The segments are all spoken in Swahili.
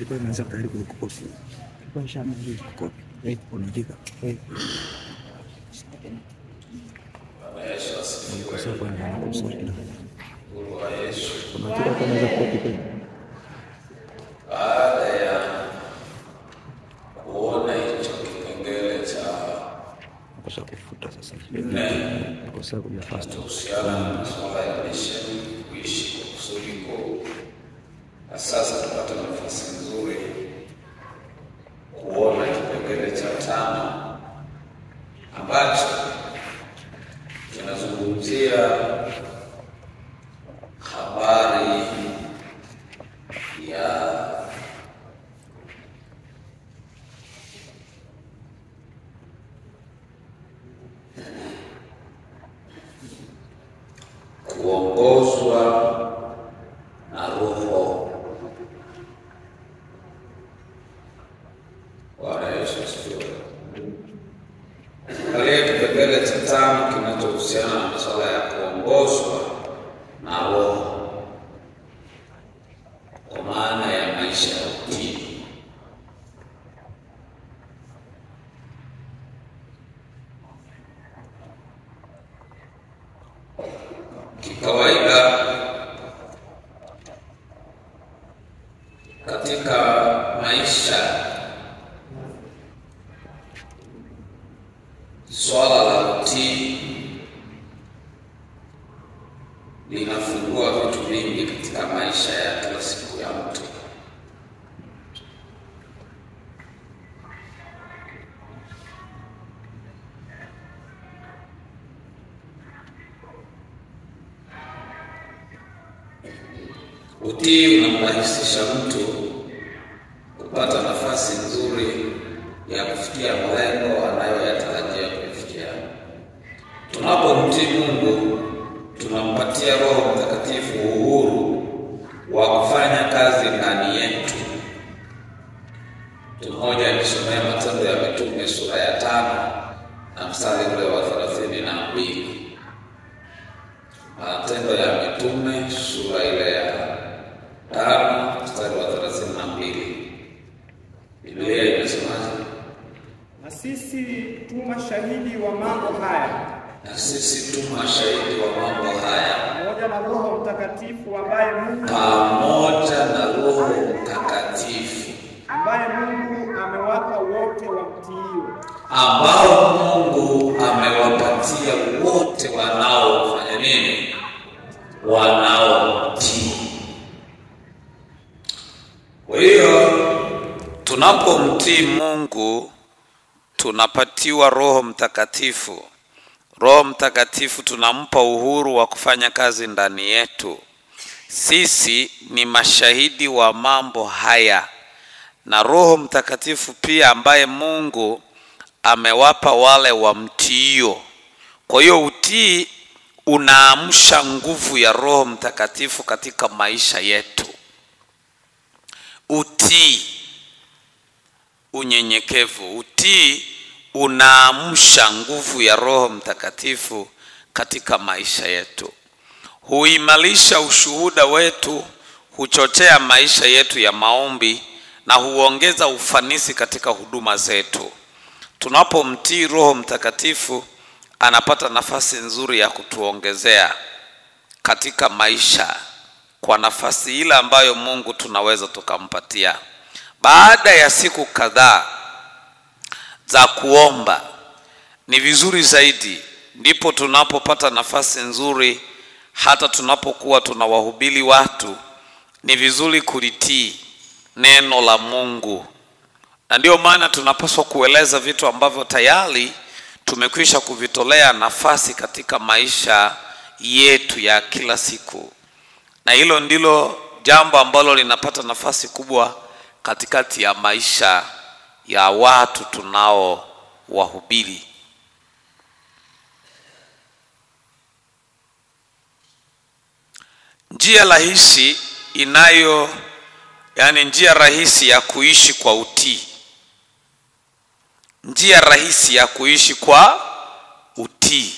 ilikuwa imeanza tayari kukopi. Ilikuwa ishaanza kukopi. Unaandika. Kwa sababu ni kusudi. Unaandika kama za kopi tena. Baada ya kuona hicho kipengele cha kwa kufuta sasa. Kwa sababu ya fast. Uhusiano na masuala ya mission, kuishi kwa kusudi kuu. Na sasa tupata nafasi nzuri kuona kipengele cha 5 ambacho kinazungumzia habari ya kuongozwa na Roho. Bwana Yesu asifiwe. Kile kipengele cha 5 kinachohusiana na masuala ya kuongozwa na Roho, kwa maana ya maisha ya utii. Kikawaida katika maisha, swala la utii linafungua vitu vingi katika maisha ya kila siku ya mtu. Utii unamrahisisha mtu kupata nafasi nzuri ya kufikia malengo anayoyatarajia kufikia. Tunapomtii Mungu, tunampatia Roho Mtakatifu uhuru wa kufanya kazi ndani yetu. Tumoja nisomea Matendo ya Mitume sura ya 5 na mstari ule wa 32. Matendo ya Mitume sura ile ya 5 mstari wa 32. Biblia inasemaje? Na sisi tu mashahidi wa mambo haya. Na sisi tu mashahidi wa mambo haya. Pamoja na Roho Mtakatifu ambaye Mungu amewapa wote wamtiio. Ambao Mungu amewapatia wote wanaofanya nini? Wanaomtii. Kwa hiyo tunapomtii Mungu tunapatiwa Roho Mtakatifu. Roho Mtakatifu tunampa uhuru wa kufanya kazi ndani yetu. Sisi ni mashahidi wa mambo haya. Na Roho Mtakatifu pia ambaye Mungu amewapa wale wamtiio. Kwa hiyo utii unaamsha nguvu ya Roho Mtakatifu katika maisha yetu. Utii, unyenyekevu. Utii unaamsha nguvu ya Roho Mtakatifu katika maisha yetu. Huimarisha ushuhuda wetu, huchochea maisha yetu ya maombi na huongeza ufanisi katika huduma zetu. Tunapomtii Roho Mtakatifu, anapata nafasi nzuri ya kutuongezea katika maisha kwa nafasi ile ambayo Mungu tunaweza tukampatia. Baada ya siku kadhaa za kuomba, ni vizuri zaidi, ndipo tunapopata nafasi nzuri. Hata tunapokuwa tunawahubiri watu, ni vizuri kulitii neno la Mungu. Na ndio maana tunapaswa kueleza vitu ambavyo tayari tumekwisha kuvitolea nafasi katika maisha yetu ya kila siku. Na hilo ndilo jambo ambalo linapata nafasi kubwa katikati ya maisha ya watu tunao wahubiri. Njia rahisi njia rahisi ya kuishi kwa utii. Njia rahisi ya kuishi kwa utii.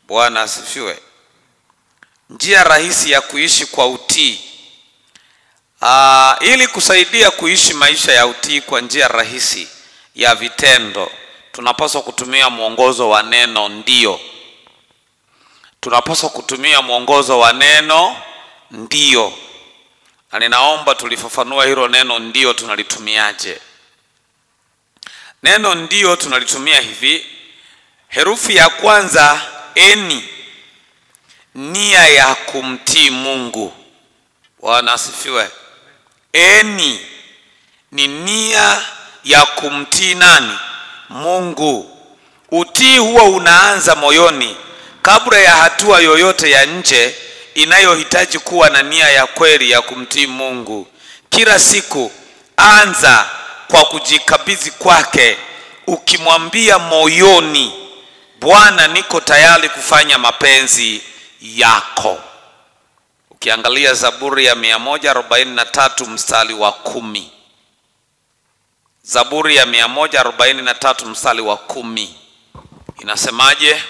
Bwana asifiwe. Njia rahisi ya kuishi kwa utii. Ili kusaidia kuishi maisha ya utii kwa njia rahisi ya vitendo, tunapaswa kutumia mwongozo wa neno ndio. Tunapaswa kutumia mwongozo wa neno ndio. Na ninaomba tulifafanua hilo neno ndio tunalitumiaje. Neno ndio tunalitumia hivi: herufi ya kwanza eni, nia ya kumtii Mungu. Bwana asifiwe. Eni ni nia ya kumtii nani? Mungu. Utii huwa unaanza moyoni kabla ya hatua yoyote ya nje inayohitaji kuwa na nia ya kweli ya kumtii Mungu. Kila siku anza kwa kujikabidhi kwake, ukimwambia moyoni, Bwana, niko tayari kufanya mapenzi yako. Ukiangalia Zaburi ya 143 mstari wa 10. Zaburi ya 143 mstari wa 10 inasemaje?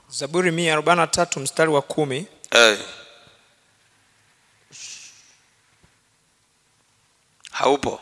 Zaburi 143 mstari wa 10. Haupo?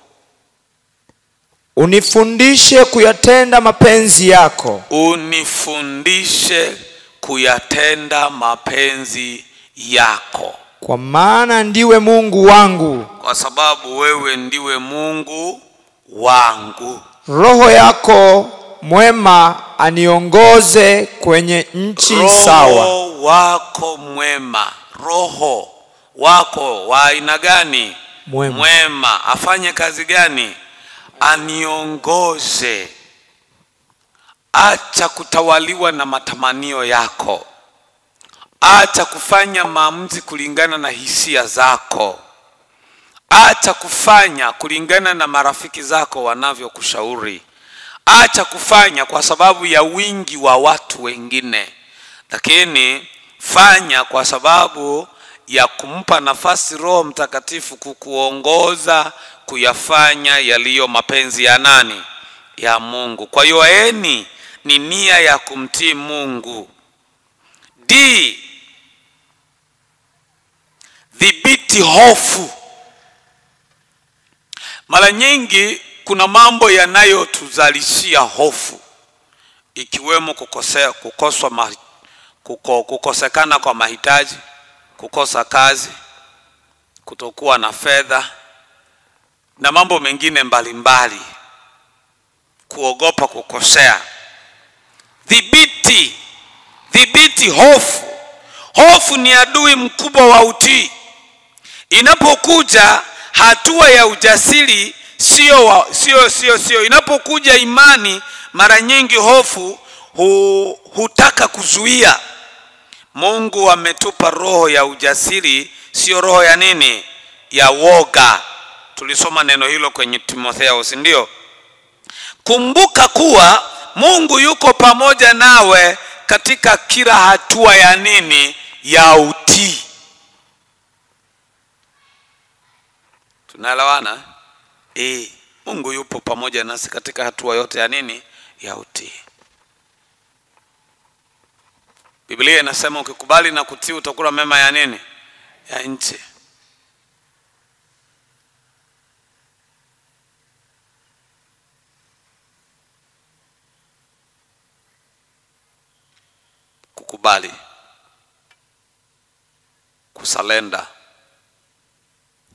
Unifundishe kuyatenda mapenzi yako. Unifundishe kuyatenda mapenzi yako. Kwa maana ndiwe Mungu wangu. Kwa sababu wewe ndiwe Mungu wangu. Roho yako mwema aniongoze kwenye nchi sawa. Roho wako mwema. Roho wako wa aina gani? Mwema. Afanye kazi gani? Aniongoze. Acha kutawaliwa na matamanio yako. Acha kufanya maamuzi kulingana na hisia zako. Acha kufanya kulingana na marafiki zako wanavyokushauri. Acha kufanya kwa sababu ya wingi wa watu wengine. Lakini fanya kwa sababu ya kumpa nafasi Roho Mtakatifu kukuongoza kuyafanya yaliyo mapenzi ya nani? Ya Mungu. Kwa hiyo eni ni nia ya kumtii Mungu. D, dhibiti hofu. Mara nyingi kuna mambo yanayotuzalishia hofu, ikiwemo kukosekana kwa mahitaji, kukosa kazi, kutokuwa na fedha na mambo mengine mbalimbali, kuogopa kukosea. Dhibiti hofu. Hofu ni adui mkubwa wa utii. Inapokuja hatua ya ujasiri, sio inapokuja imani, mara nyingi hofu hutaka kuzuia. Mungu ametupa roho ya ujasiri, sio roho ya nini? Ya woga. Tulisoma neno hilo kwenye Timotheo, si ndio? Kumbuka kuwa Mungu yuko pamoja nawe katika kila hatua ya nini? Ya utii. Tunaelewana? Mungu yupo pamoja nasi katika hatua yote ya nini? Ya utii. Biblia inasema ukikubali na kutii utakula mema ya nini? Ya nchi. Kukubali, kusalenda,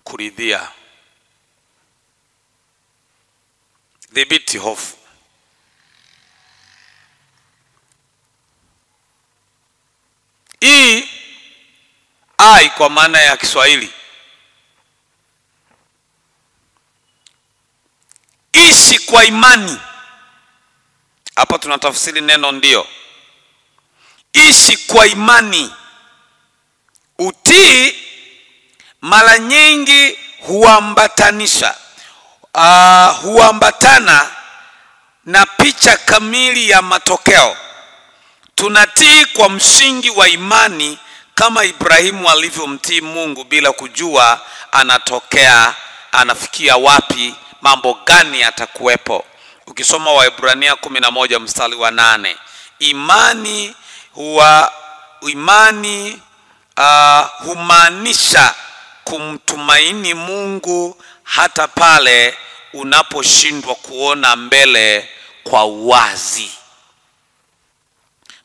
kuridhia. Dhibiti hofu. Ai kwa maana ya Kiswahili. Ishi kwa imani. Hapa tunatafsiri neno ndio. Ishi kwa imani. Utii mara nyingi huambatana na picha kamili ya matokeo. Tunatii kwa msingi wa imani kama Ibrahimu alivyomtii Mungu bila kujua anafikia wapi, mambo gani atakuwepo. Ukisoma Waebrania 11 mstari wa 8, imani humaanisha kumtumaini Mungu hata pale unaposhindwa kuona mbele kwa uwazi.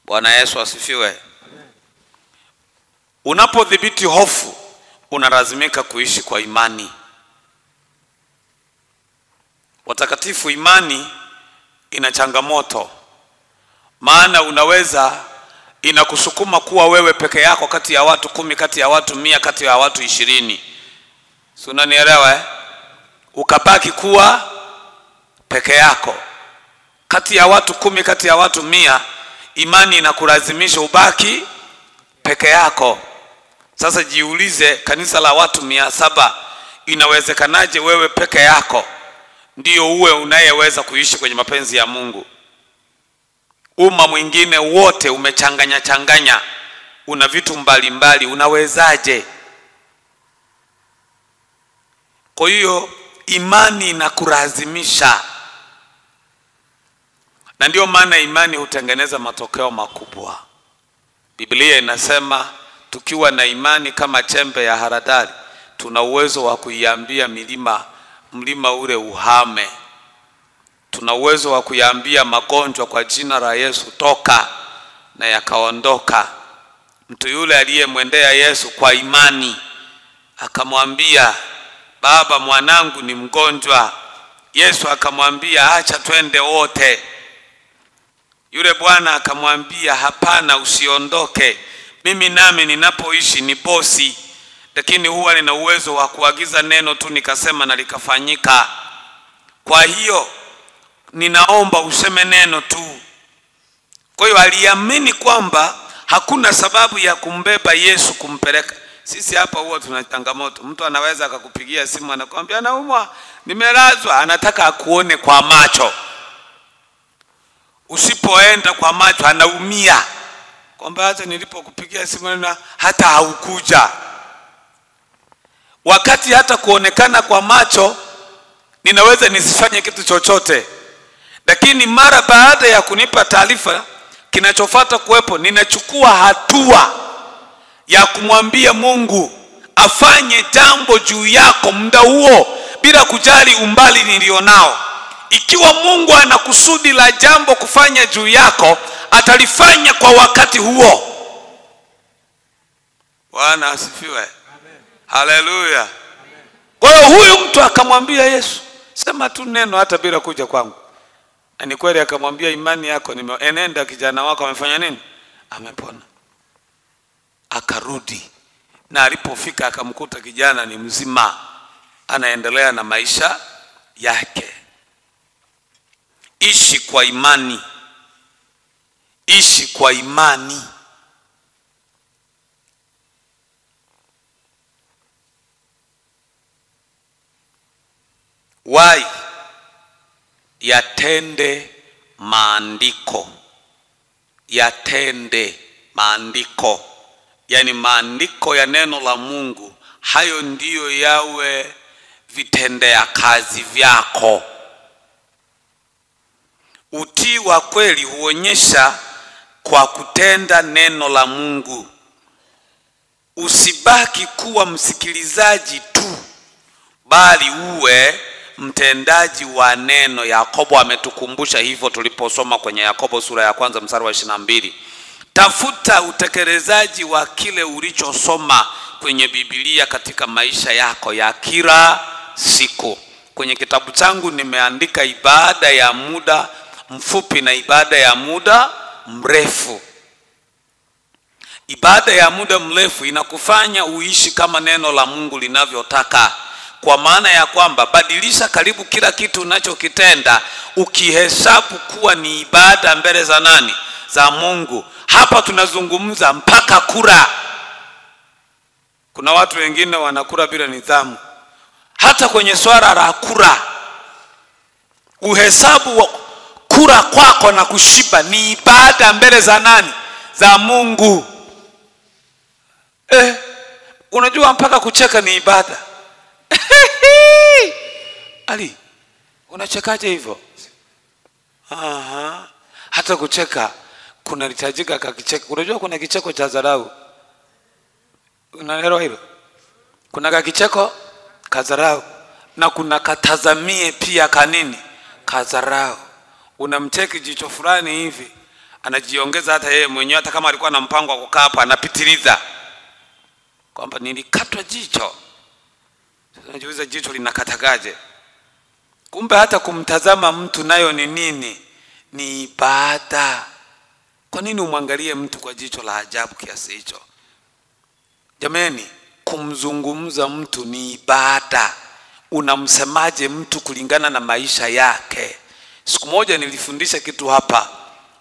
Bwana Yesu asifiwe. Unapodhibiti hofu, unalazimika kuishi kwa imani. Watakatifu, imani ina changamoto. Maana inakusukuma kuwa wewe peke yako kati ya watu 10, kati ya watu 100, kati ya watu 20. Si unanielewa? Ukabaki kuwa peke yako kati ya watu 10, kati ya watu 100. Imani inakulazimisha ubaki peke yako. Sasa jiulize, kanisa la watu 700, inawezekanaje wewe peke yako ndio uwe unayeweza kuishi kwenye mapenzi ya Mungu? Umma mwingine wote umechanganya, una vitu mbalimbali, unawezaje? Kwa hiyo imani inakulazimisha, na ndio maana imani hutengeneza matokeo makubwa. Biblia inasema tukiwa na imani kama chembe ya haradali, tuna uwezo wa kuiambia mlima ule uhame. Tuna uwezo wa kuiambia magonjwa kwa jina la Yesu toka, na yakaondoka. Mtu yule aliyemwendea Yesu kwa imani akamwambia, baba, mwanangu ni mgonjwa. Yesu akamwambia, acha twende wote. Yule bwana akamwambia, hapana, usiondoke. Mimi nami ninapoishi ni bosi, lakini huwa nina uwezo wa kuagiza neno tu nikasema na likafanyika. Kwa hiyo ninaomba useme neno tu. Kwa hiyo aliamini kwamba hakuna sababu ya kumbeba Yesu kumpeleka. Sisi hapa huwa tuna changamoto. Mtu anaweza akakupigia simu anakuambia naumwa, nimelazwa, anataka akuone kwa macho. Usipoenda kwa macho anaumia. Kwamba hata nilipokupigia simu na hata haukuja. Wakati hata kuonekana kwa macho ninaweza nisifanye kitu chochote, lakini mara baada ya kunipa taarifa, kinachofuata kuwepo, ninachukua hatua ya kumwambia Mungu afanye jambo juu yako muda huo, bila kujali umbali nilionao. Ikiwa Mungu ana kusudi la jambo kufanya juu yako, atalifanya kwa wakati huo. Bwana asifiwe. Amen. Haleluya. Kwa hiyo huyu mtu akamwambia Yesu, sema tu neno hata bila kuja kwangu. Na ni kweli akamwambia, imani yako enenda, kijana wako amefanya nini? Amepona. Akarudi, na alipofika akamkuta kijana ni mzima, anaendelea na maisha yake. Ishi kwa imani. Ishi kwa imani. Yatende maandiko. Yatende maandiko. Yani maandiko ya neno la Mungu, hayo ndiyo yawe vitendea kazi vyako. Utii wa kweli huonyesha kwa kutenda neno la Mungu. Usibaki kuwa msikilizaji tu, bali uwe mtendaji wa neno. Yakobo ametukumbusha hivyo tuliposoma kwenye Yakobo sura ya 1 mstari wa 22. Tafuta utekelezaji wa kile ulichosoma kwenye Biblia katika maisha yako ya kila siku. Kwenye kitabu changu nimeandika ibada ya muda mfupi na ibada ya muda mrefu. Ibada ya muda mrefu inakufanya uishi kama neno la Mungu linavyotaka, kwa maana ya kwamba badilisha karibu kila kitu unachokitenda ukihesabu kuwa ni ibada mbele za nani? Za Mungu. Hapa tunazungumza mpaka kula. Kuna watu wengine wanakula bila nidhamu. Hata kwenye swala la kula, uhesabu kula kwako na kushiba ni ibada mbele za nani? Za Mungu. Unajua mpaka kucheka ni ibada. Ali, unachekaje hivyo? Hata kucheka kuna hitajika kakicheko. Unajua kuna kicheko cha dharau. Unaelewa hilo? Kuna kakicheko kadharau na kuna katazamie pia kanini kadharau. Unamcheki jicho fulani hivi, anajiongeza hata yeye mwenyewe, hata kama alikuwa na mpango wa kukaa hapa anapitiliza kwamba nilikatwa jicho. Sasa najiuliza jicho linakatagaje? Kumbe hata kumtazama mtu nayo ni nini? Ni ibada. Kwa nini umwangalie mtu kwa jicho la ajabu kiasi hicho? Jamani, kumzungumza mtu ni ibada. Unamsemaje mtu kulingana na maisha yake? Siku moja nilifundisha kitu hapa,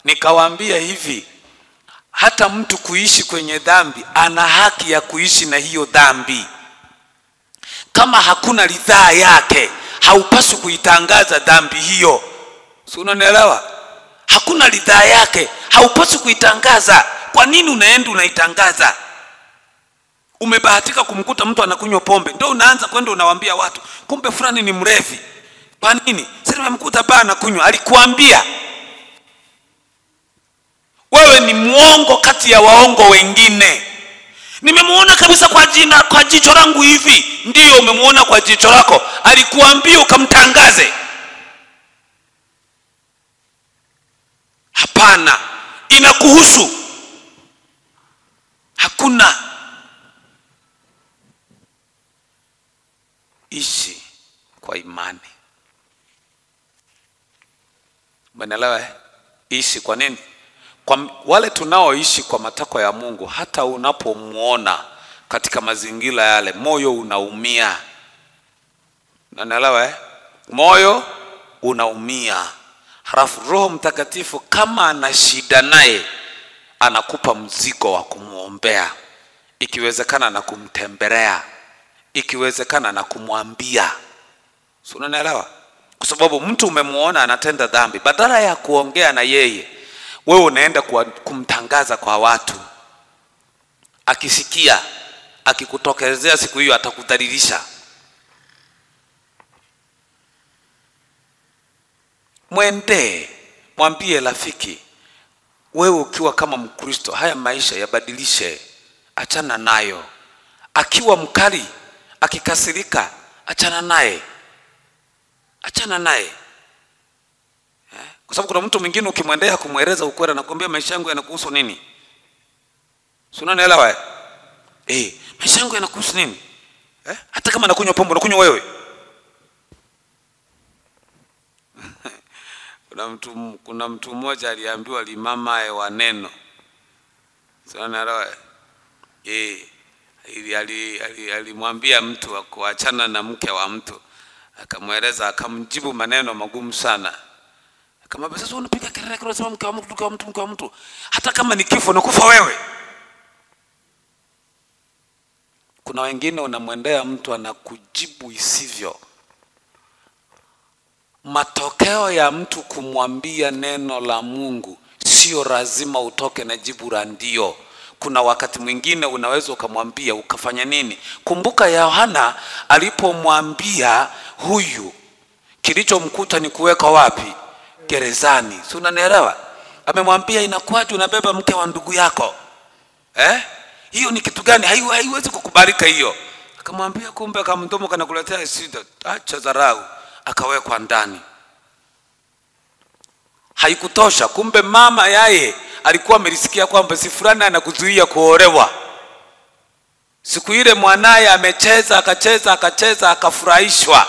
nikawaambia hivi, hata mtu kuishi kwenye dhambi ana haki ya kuishi na hiyo dhambi. Kama hakuna ridhaa yake, haupaswi kuitangaza dhambi hiyo. Si unanielewa? Hakuna ridhaa yake, haupaswi kuitangaza. Kwa nini unaenda unaitangaza? Umebahatika kumkuta mtu anakunywa pombe, ndio unaanza kwenda unawaambia watu, kumbe fulani ni mrevi. Kwa nini? Sasa nimemkuta baa anakunywa, alikuambia? Wewe ni muongo kati ya waongo wengine. Nimemuona kabisa kwa jicho langu hivi. Ndio umemuona kwa jicho lako, alikuambia ukamtangaze? Hapana, inakuhusu. Hakuna. Ishi kwa imani. Umeelewa? Ishi kwa nini? Kwa wale tunaoishi kwa matakwa ya Mungu, hata unapomuona katika mazingira yale, moyo unaumia. Unaelewa? Moyo unaumia. Halafu Roho Mtakatifu kama ana shida naye, anakupa mzigo wa kumuombea. Ikiwezekana na kumtembelea, ikiwezekana na kumwambia. Si unaelewa? Kwa sababu mtu umemuona anatenda dhambi, badala ya kuongea na yeye, wewe unaenda kumtangaza kwa watu. Akisikia, akikutokezea siku hiyo atakudhalilisha. Mwende, mwambie rafiki, wewe ukiwa kama Mkristo, haya maisha yabadilishe, achana nayo. Akiwa mkali, akikasirika, achana naye. Achana naye. Kwa sababu kuna mtu mwingine ukimwendea kumweleza ukweli, anakuambia maisha yangu yanakuhusu nini? Si unaelewa? Maisha yangu yanakuhusu nini? Hata kama nakunywa pombe, unakunywa wewe. Kuna mtu mmoja aliambiwa limama wa neno. Si unaelewa? Alimwambia mtu kuachana na mke wa mtu, akamweleza, akamjibu maneno magumu sana. Akamwambia, sasa unapiga kelele kwa sababu mke wa mtu, hata kama ni kifo nakufa wewe. Kuna wengine unamwendea mtu anakujibu isivyo. Matokeo ya mtu kumwambia neno la Mungu sio lazima utoke na jibu la ndio. Kuna wakati mwingine unaweza ukamwambia ukafanya nini? Kumbuka Yohana alipomwambia huyu, kilichomkuta ni kuweka wapi? Gerezani. Si unanielewa? Amemwambia, inakuwaje unabeba mke wa ndugu yako? Hiyo ni kitu gani? Haiwezi kukubalika hiyo. Akamwambia, kumbe kama mdomo kanakuletea shida, acha dharau. Akawekwa ndani. Haikutosha, kumbe mama yaye alikuwa amelisikia kwamba si fulani anakuzuia kuolewa. Siku ile mwanaye amecheza, akacheza, akafurahishwa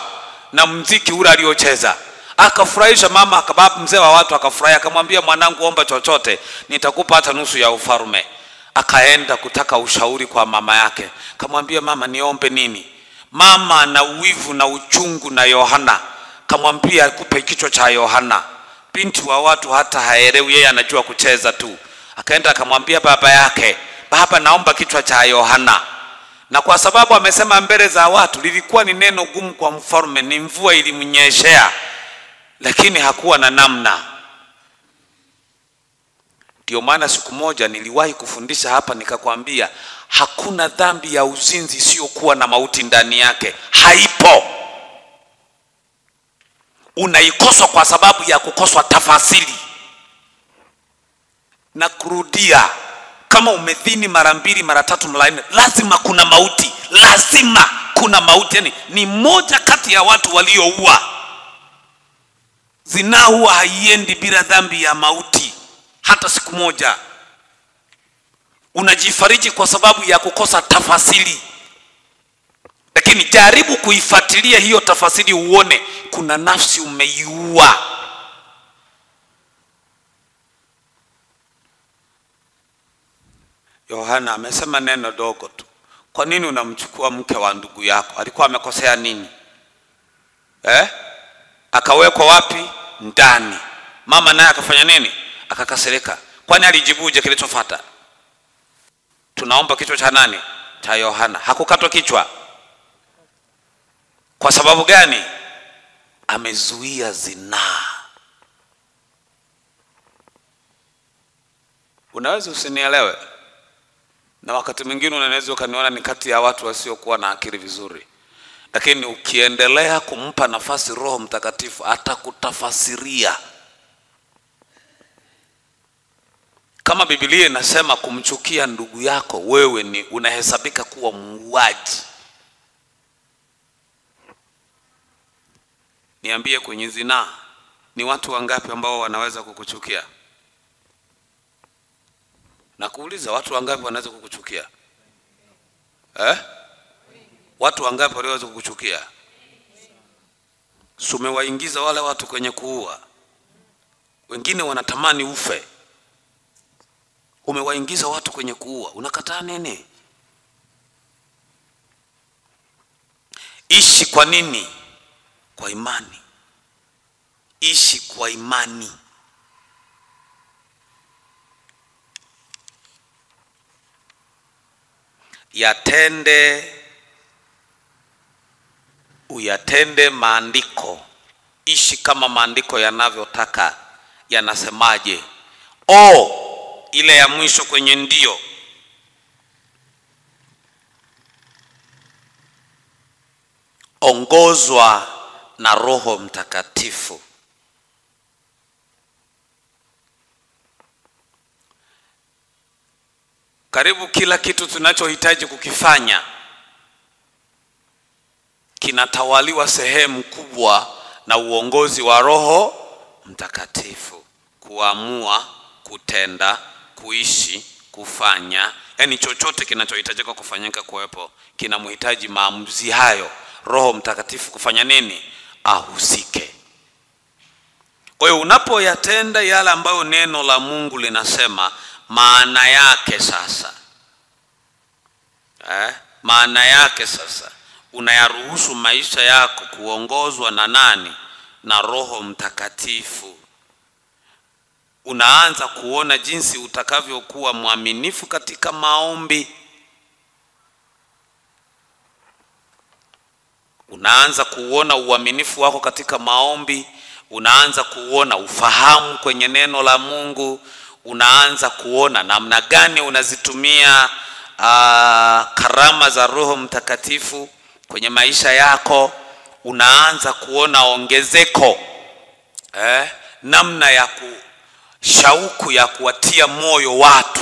na muziki ule aliocheza. Akafurahisha mama, akababu mzee wa watu akafurahi, akamwambia, mwanangu, omba chochote, nitakupa hata nusu ya ufalme. Akaenda kutaka ushauri kwa mama yake. Akamwambia, mama, niombe nini? Mama na uwivu na uchungu na Yohana, kamwambia akupe kichwa cha Yohana. Binti wa watu hata haelewi, yeye anajua kucheza tu. Akaenda akamwambia baba yake, baba, naomba kichwa cha Yohana. Na kwa sababu amesema mbele za watu, lilikuwa ni neno gumu kwa mfalme, ni mvua ilimnyeshea, lakini hakuwa na namna. Ndio maana siku moja niliwahi kufundisha hapa nikakwambia, hakuna dhambi ya uzinzi isiyokuwa na mauti ndani yake. Haipo. Unaikoswa kwa sababu ya kukoswa tafasiri. Na kurudia, Kama umedhini mara 2, mara 3, mara 4, lazima kuna mauti, lazima kuna mauti. Yani ni moja kati ya watu walioua. Zinaa huwa haiendi bila dhambi ya mauti hata siku moja. Unajifariji kwa sababu ya kukosa tafasiri, lakini jaribu kuifuatilia hiyo tafasiri uone kuna nafsi umeiua. Yohana amesema neno dogo tu. Kwa nini unamchukua mke wa ndugu yako? Alikuwa amekosea nini? Akawekwa wapi? Ndani. Mama naye akafanya nini? Akakasirika. Kwani alijibuje kilichofuata? Tunaomba kichwa cha nani? Cha Yohana. Hakukatwa kichwa. Kwa sababu gani? Amezuia zinaa. Unaweza usinielewe, na wakati mwingine unaweza ukaniona ni kati ya watu wasiokuwa na akili vizuri, lakini ukiendelea kumpa nafasi Roho Mtakatifu atakutafasiria. Kama Biblia inasema kumchukia ndugu yako, wewe ni unahesabika kuwa muuaji. Niambie, kwenye zinaa ni watu wangapi ambao wanaweza kukuchukia? Na kuuliza, watu wangapi wanaweza kukuchukia? Watu wangapi wanaweza kukuchukia? Sumewaingiza wale watu kwenye kuua. Wengine wanatamani ufe. Umewaingiza watu kwenye kuua. Unakataa nini? Ishi kwa nini? Kwa imani. Ishi kwa imani. Uyatende maandiko. Ishi kama maandiko yanavyotaka. Yanasemaje? Ile ya mwisho kwenye ndio. Ongozwa na Roho Mtakatifu. Karibu kila kitu tunachohitaji kukifanya kinatawaliwa sehemu kubwa na uongozi wa Roho Mtakatifu. Kuamua, kutenda, kuishi, kufanya, yani chochote kinachohitajika kufanyika kuwepo kinamhitaji maamuzi hayo Roho Mtakatifu kufanya nini? Ahusike. Kwa hiyo unapoyatenda yale ambayo neno la Mungu linasema, maana yake sasa unayaruhusu maisha yako kuongozwa na nani? Na Roho Mtakatifu. Unaanza kuona jinsi utakavyokuwa mwaminifu katika maombi. Unaanza kuona uaminifu wako katika maombi. Unaanza kuona ufahamu kwenye neno la Mungu. Unaanza kuona namna gani unazitumia karama za Roho Mtakatifu kwenye maisha yako. Unaanza kuona ongezeko namna ya shauku ya kuwatia moyo watu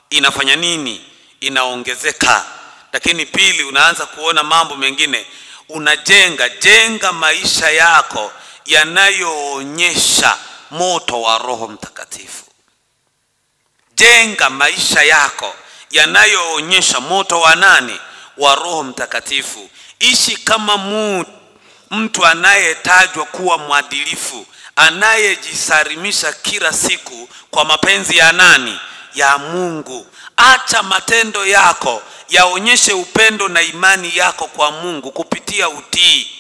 inafanya nini? Inaongezeka. Lakini pili, unaanza kuona mambo mengine. Unajenga maisha yako yanayoonyesha moto wa Roho Mtakatifu. Jenga maisha yako yanayoonyesha moto wa nani? Wa Roho Mtakatifu. Ishi kama mtu anayetajwa kuwa mwadilifu, anayejisalimisha kila siku kwa mapenzi ya nani? Ya Mungu. Acha matendo yako yaonyeshe upendo na imani yako kwa Mungu kupitia utii.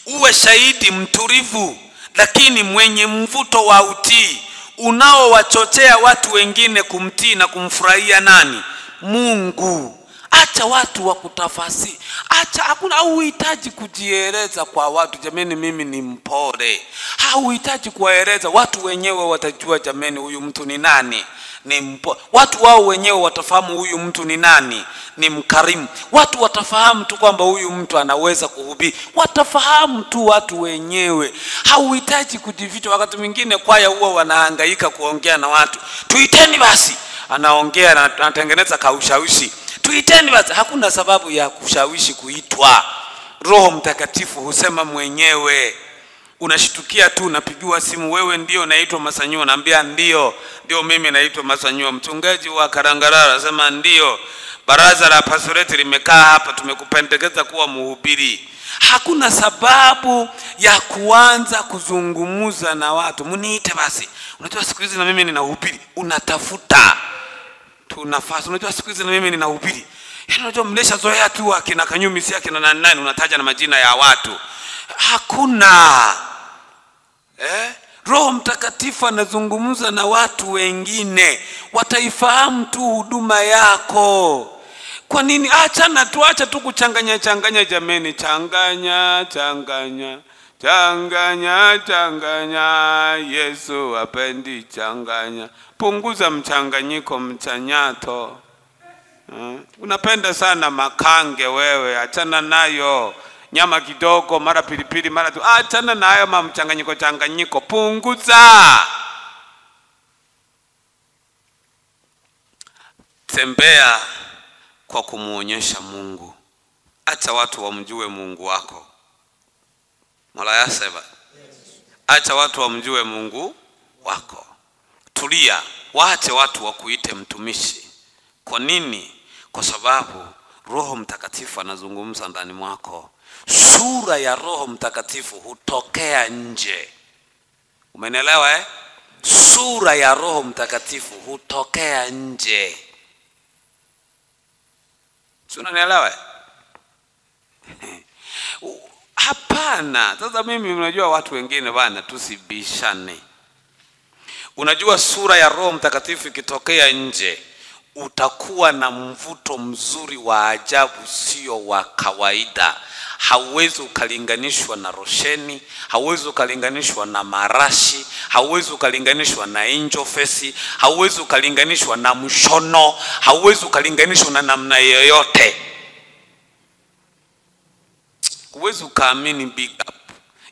Uwe shahidi mtulivu lakini mwenye mvuto wa utii, unaowachochea watu wengine kumtii na kumfurahia nani? Mungu. Acha watu wakutafasiri. Acha, hakuna uhitaji kujieleza kwa watu, jameni mimi ni mpole. Hauhitaji kuwaeleza, watu wenyewe watajua jameni huyu mtu ni nani? Ni mpole. Watu wao wenyewe watafahamu huyu mtu ni nani? Ni mkarimu. Watu watafahamu tu kwamba huyu mtu anaweza kuhubiri. Watafahamu tu watu wenyewe. Hauhitaji kujificha. Wakati mwingine kwaya huwa wanahangaika kuongea na watu, tuiteni basi. anaongea na anatengeneza kaushawishi. Tuiteni basi. Hakuna sababu ya kushawishi kuitwa. Roho Mtakatifu husema mwenyewe. Unashitukia tu, unapigiwa simu, wewe ndio naitwa Masanyua, naambia ndio mimi naitwa Masanyua. Mchungaji wa Karangarara sema ndio. Baraza la pastoreti limekaa hapa, tumekupendekeza kuwa mhubiri. Hakuna sababu ya kuanza kuzungumuza na watu. Muniite basi. Unajua siku hizi na mimi ninahubiri. Unatafuta tu nafasi. Unajua siku hizi na mimi ninahubiri. Yaani unajua mlesha zoea tu akina Kanyumisi yake na nani unataja na majina ya watu. Hakuna. Roho Mtakatifu anazungumza na watu wengine. Wataifahamu tu huduma yako. Kwa nini? Acha tu kuchanganya jameni. Changanya. Yesu hapendi changanya. Punguza mchanganyiko, mchanyato. Unapenda sana makange wewe, achana nayo. Nyama kidogo, mara pilipili, mara tu. Achana nayo mchanganyiko, punguza. Tembea kwa kumuonyesha Mungu. Acha watu wamjue Mungu wako. Malaya sema. Acha watu wamjue Mungu wako. Tulia, waache watu wakuite mtumishi. Kwa nini? Kwa sababu Roho Mtakatifu anazungumza ndani mwako. Sura ya Roho Mtakatifu hutokea nje. Umenielewa? Sura ya Roho Mtakatifu hutokea nje. Si unanielewa? Hapana. Sasa mimi unajua watu wengine bana, tusibishane. Unajua sura ya Roho Mtakatifu ikitokea nje, utakuwa na mvuto mzuri wa ajabu, sio wa kawaida. Hauwezi ukalinganishwa na rosheni, hauwezi ukalinganishwa na marashi, hauwezi ukalinganishwa na angel face, hauwezi ukalinganishwa na mshono, hauwezi ukalinganishwa na namna yoyote. Huwezi ukaamini big up.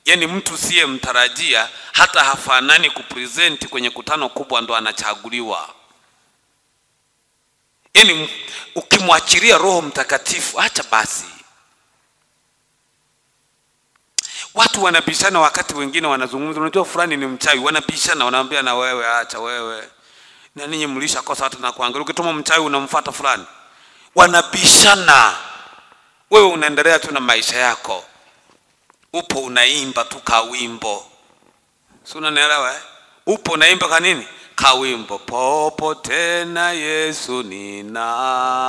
Yaani mtu siye mtarajia, hata hafanani kupresent kwenye kutano kubwa ndo anachaguliwa. Yaani ukimwachilia Roho Mtakatifu, acha basi. Watu wanabishana wakati wengine wanazungumza. Unajua fulani ni mchawi, wanabishana, wanaambia na wewe acha wewe. Na ninyi mlisha kosa hata na kuangalia. Ukituma mchawi unamfuata fulani. Wanabishana. Wewe unaendelea tu na maisha yako. Upo unaimba tu kawimbo. Si unanielewa? Upo unaimba kanini? Kawimbo. Popote na Yesu nina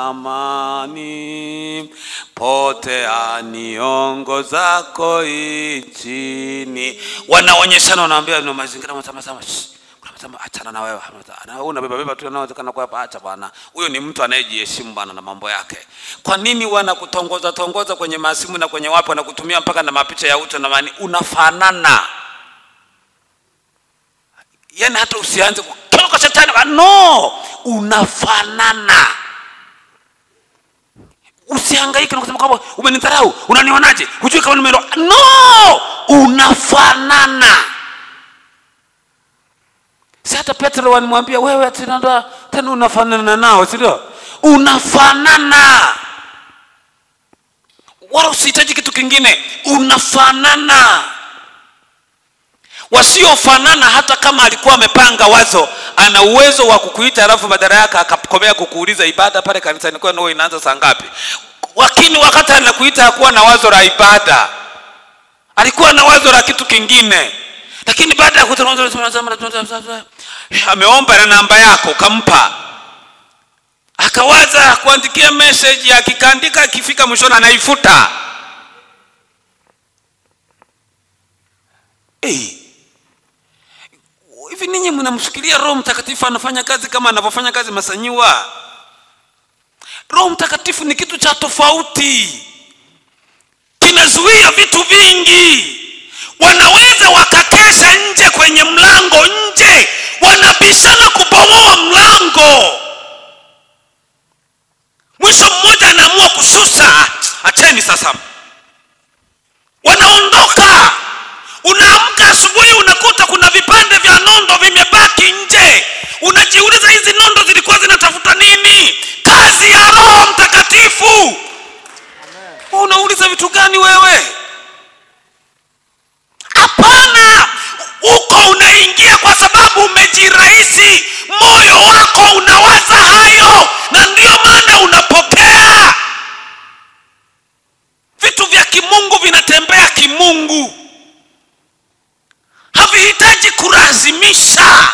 amani, pote aniongozako nchini. Wanaonyeshana, wanaambia no mazingira mtama. Achana na wewe. Na unabeba tu anaonekana kwa hapa, acha bwana. Huyo ni mtu anayejiheshimu bwana na mambo yake. Kwa nini wanakutongoza kwenye masimu na kwenye wapi, wanakutumia mpaka na mapicha ya uto na mani? Unafanana. Yaani hata usianze kutoka shetani, no, unafanana. Usihangaike na kusema kwamba umenidharau, unanionaje, hujui kama nimero. No, unafanana. Hata Petro alimwambia wewe tena unafanana nao, sio? Unafanana. Wala usihitaji kitu kingine, unafanana. Wasiofanana, hata kama alikuwa amepanga wazo, ana uwezo wa kukuita alafu badala yake akakomea kukuuliza ibada pale kanisani kwa nao inaanza saa ngapi. Lakini wakati anakuita hakuwa na wazo la ibada. Alikuwa na wazo la kitu kingine. Lakini baada ya kutangaza ameomba na namba yako kampa. Akawaza kuandikia message, akikaandika akifika mwishoni anaifuta. Hivi ninyi mnamshikilia Roho Mtakatifu anafanya kazi kama anavyofanya kazi Masanyua? Roho Mtakatifu ni kitu cha tofauti. Kinazuia vitu vingi. Wanaweza wakakesha nje kwenye mlango nje, wanabishana kubomoa mlango. Mwisho mmoja anaamua kususa, acheni sasa. Wanaondoka. Unaamka asubuhi unakuta kuna vipande vya nondo vimebaki. unabaki nje. Unajiuliza hizi nondo zilikuwa zinatafuta nini? Kazi ya Roho Mtakatifu. Unauliza vitu gani wewe? Hapana, uko unaingia kwa sababu umejirahisi, moyo wako unawaza hayo, na ndio maana unapokea. Vitu vya kimungu vinatembea kimungu, havihitaji kulazimisha.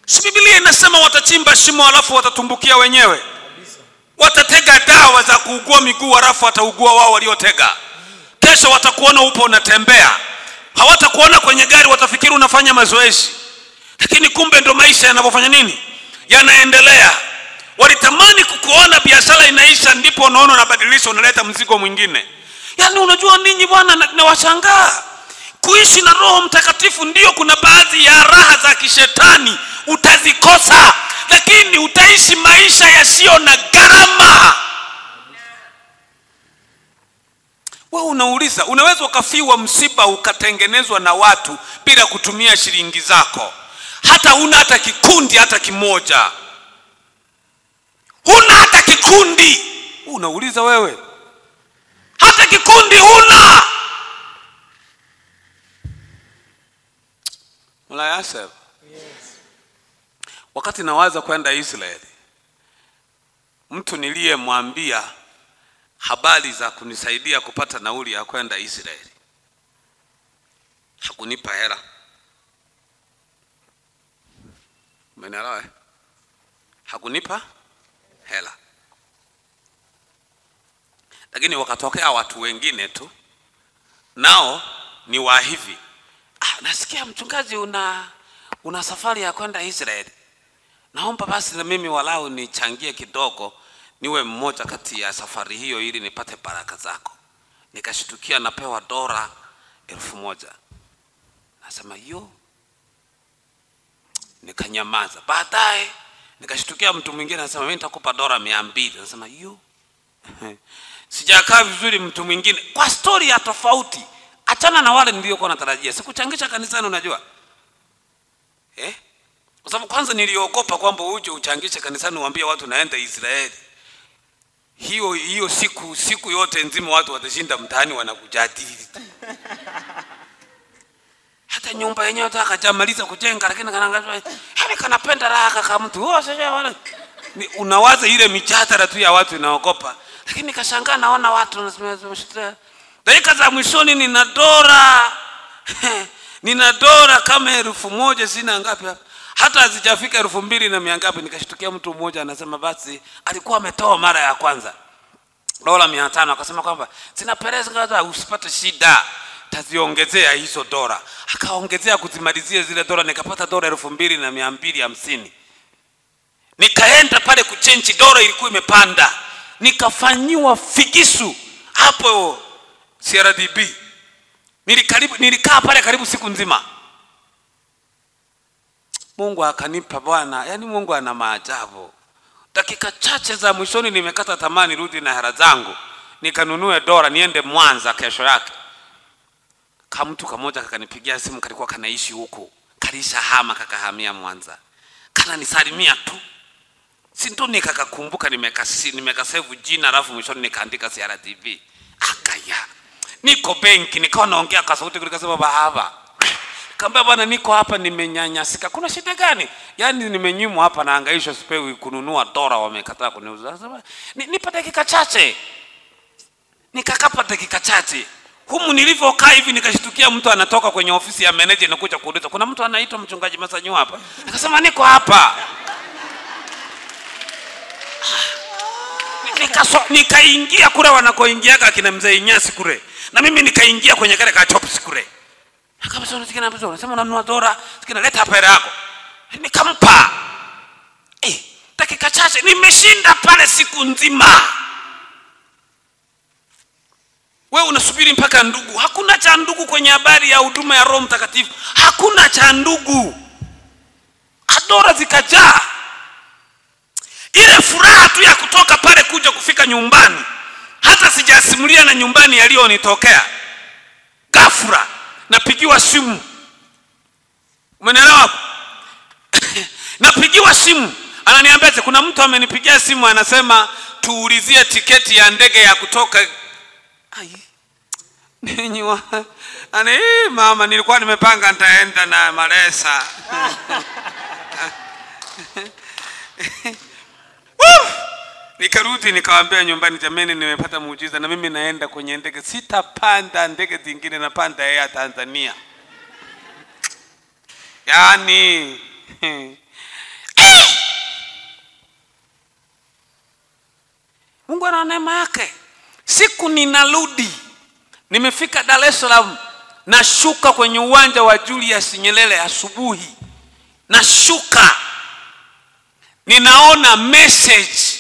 Si Biblia inasema watachimba shimo alafu watatumbukia wenyewe? Watatega dawa za kuugua miguu alafu wataugua wao waliotega. Kesho watakuona upo unatembea, hawatakuona kwenye gari, watafikiri unafanya mazoezi. Lakini kumbe ndo maisha yanapofanya nini? Yanaendelea. Walitamani kukuona biashara inaisha, ndipo unaona unabadilisha, unaleta mzigo mwingine. Yaani unajua ninyi bwana, na washangaa kuishi na Roho Mtakatifu. Ndio kuna baadhi ya raha za kishetani utazikosa, lakini utaishi maisha yasiyo na gharama. Wewe unauliza, unaweza ukafiwa msiba ukatengenezwa na watu bila kutumia shilingi zako. Hata una hata kikundi hata kimoja. Huna hata kikundi. Unauliza wewe, hata kikundi huna. Mlayasema. Wakati nawaza kwenda Israeli, mtu niliyemwambia habari za kunisaidia kupata nauli ya kwenda Israeli hakunipa hela. Umeelewa? Hakunipa hela. Lakini wakatokea watu wengine tu, nao ni wa hivi. Nasikia mchungaji una safari ya kwenda Israeli. Naomba basi na mimi walau nichangie kidogo, niwe mmoja kati ya safari hiyo ili nipate baraka zako. Nikashtukia napewa dola 1000. Nasema yo. Nikanyamaza. Baadaye nikashtukia mtu mwingine anasema mimi nitakupa dola 200. Nasema yo. Sijakaa vizuri, mtu mwingine kwa story ya tofauti. Achana na wale niliokuwa natarajia. Sikuchangisha kanisani, unajua? Kwa sababu kwanza niliogopa kwamba uje uchangishe kanisani uambie watu naenda Israeli. Hiyo siku yote nzima watu watashinda mtaani wanakujadili. Hata nyumba yenyewe atakajamaliza kujenga, lakini kanaangalia yani kanapenda raha kama mtu. Sasa wale unawaza ile mijadala tu ya watu inaogopa. Lakini nikashangaa naona watu wanasema dakika za mwishoni nina dola kama 1000, sina ngapi hapa. Hata hazijafika 2000 na mia ngapi. Nikashtukia mtu mmoja anasema basi alikuwa ametoa mara ya kwanza dola 500, akasema kwamba zinapeleza ngaza usipate shida, taziongezea hizo dola. Akaongezea kuzimalizia zile dola, nikapata dola 2250. Nikaenda pale kuchange, dola ilikuwa imepanda. Nikafanyiwa figisu hapo CRDB. Nilikaa pale karibu siku nzima. Mungu akanipa bwana, yani Mungu ana maajabu. Dakika chache za mwishoni nimekata tamaa nirudi na hela zangu, nikanunue dola niende Mwanza kesho yake. Kama mtu kamoja kakanipigia simu, kalikuwa kanaishi huko, kalisha hama kakahamia Mwanza. Kana nisalimia tu. Sinto nikakakumbuka nimekasave jina alafu mwishoni nikaandika CRDB. Akaya. Niko benki, nikawa naongea kwa sauti kulikasema bahaba. Kamba bwana niko hapa nimenyanyasika. Kuna shida gani? Yaani nimenyimwa hapa na hangaishwa sipewi kununua dola, wamekataa kuniuza. Nipa dakika chache. Nikakapa dakika chache. Humu nilivyokaa hivi nikashtukia mtu anatoka kwenye ofisi ya manager na kuja kuuliza kuna mtu anaitwa mchungaji Masanyu hapa. Nikasema niko hapa. Nikaingia kule wanakoingiaga kina mzee Inyasi kule. Na mimi nikaingia kwenye kale ka chops kule. Akasema unasikana hapo, unasema unanunua dola, sikina leta hapa hela yako. Nikampa. Dakika chache nimeshinda pale siku nzima. Wewe unasubiri mpaka ndugu. Hakuna cha ndugu kwenye habari ya huduma ya Roho Mtakatifu. Hakuna cha ndugu. Dola zikajaa. Ile furaha tu ya kutoka pale kuja kufika nyumbani, hata sijasimulia na nyumbani yaliyonitokea. Ghafla napigiwa simu. Umeelewa? Napigiwa simu, ananiambia kuna mtu amenipigia simu anasema tuulizie tiketi ya ndege ya kutoka. Ninyi mama, nilikuwa nimepanga nitaenda na Maresa. Nikarudi nikawaambia nyumbani, jamani nimepata muujiza na mimi naenda kwenye ndege, sitapanda ndege zingine, napanda Air Tanzania. Yaani Mungu ana neema yake. Siku ninarudi, nimefika Dar es Salaam, nashuka kwenye uwanja wa Julius Nyerere asubuhi. Nashuka, ninaona message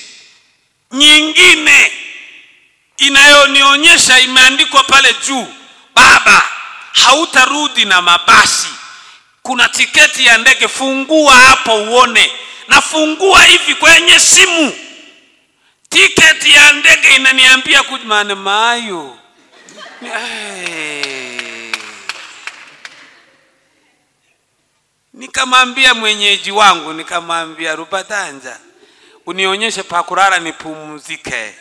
nyingine inayonionyesha, imeandikwa pale juu, baba hautarudi na mabasi, kuna tiketi ya ndege, fungua hapo uone. Nafungua hivi kwenye simu, tiketi ya ndege inaniambia kujimane mayo. Nikamwambia mwenyeji wangu, nikamwambia Rubatanja, unionyeshe pa kulala nipumzike.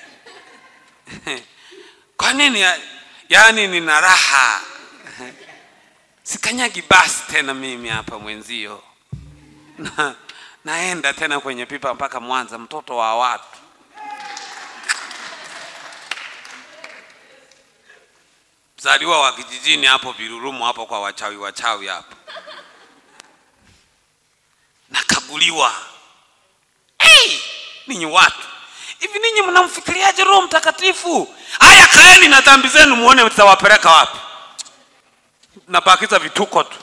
Kwa nini? Yaani nina raha. Sikanyagi basi tena mimi hapa mwenzio. Naenda tena kwenye pipa mpaka Mwanza, mtoto wa watu. Mzaliwa wa kijijini hapo Birurumu hapo kwa wachawi hapo. Nakaguliwa. Ninyi watu, hivi ninyi mnamfikiriaje Roho Mtakatifu? Haya, kaeni na dhambi zenu muone mtawapeleka wapi. Nabakiza vituko tu.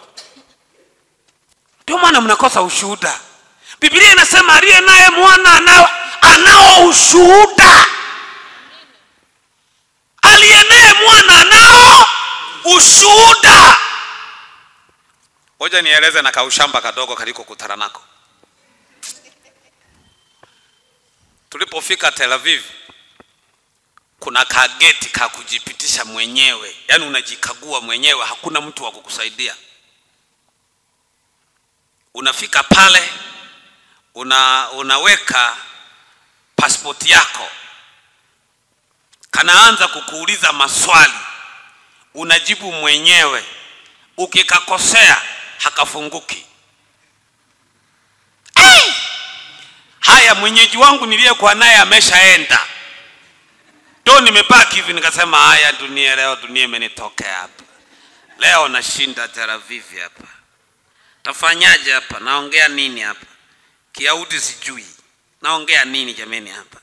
Ndio maana mnakosa ushuhuda. Biblia inasema aliye naye mwana anao ushuhuda. Aliye naye mwana anao ushuhuda. Ngoja nieleze na kaushamba kadogo kaliko kutana nako. Tulipofika Tel Aviv, kuna kageti ka kujipitisha mwenyewe. Yaani unajikagua mwenyewe, hakuna mtu wa kukusaidia. Unafika pale, unaweka passport yako. Kanaanza kukuuliza maswali, unajibu mwenyewe. Ukikakosea hakafunguki. Haya, mwenyeji wangu niliyekuwa naye ameshaenda. Ndio nimebaki hivi, nikasema haya, dunia leo, dunia imenitokea hapa. Leo nashinda Tel Aviv hapa. Tafanyaje hapa? Naongea nini hapa? Kiyahudi sijui. Naongea nini jameni hapa?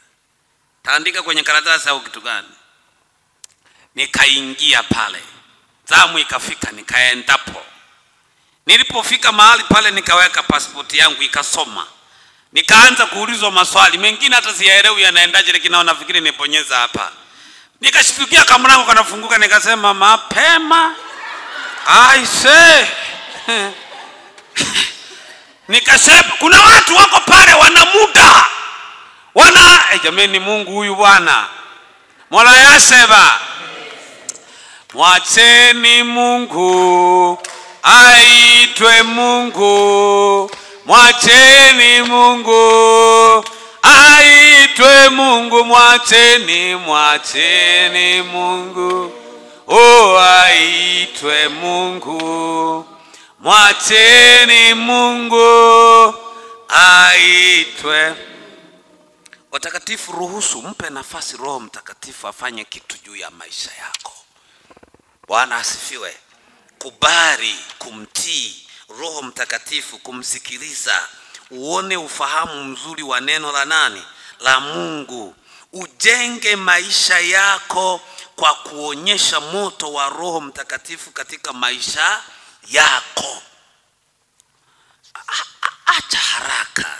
Taandika kwenye karatasi au kitu gani? Nikaingia pale. Zamu ikafika, nikaendapo. Nilipofika mahali pale, nikaweka pasipoti yangu, ikasoma. Nikaanza kuulizwa maswali mengine hata siyaelewi yanaendaje, lakini naona fikiri nibonyeza hapa. Nikashtukia kama mlango kanafunguka, nikasema mapema. Nikasema kuna watu wako pale wana muda. Jameni, Mungu huyu Bwana. Mola yaseba. Mwacheni Mungu aitwe Mungu. Mwacheni Mungu aitwe Mungu. Mwacheni Mungu aitwe Mungu. Mwacheni Mungu aitwe. Watakatifu, ruhusu, mpe nafasi Roho Mtakatifu afanye kitu juu ya maisha yako. Bwana asifiwe. Kubali kumtii Roho Mtakatifu, kumsikiliza, uone ufahamu mzuri wa neno la nani? La Mungu. Ujenge maisha yako kwa kuonyesha moto wa Roho Mtakatifu katika maisha yako. Acha haraka.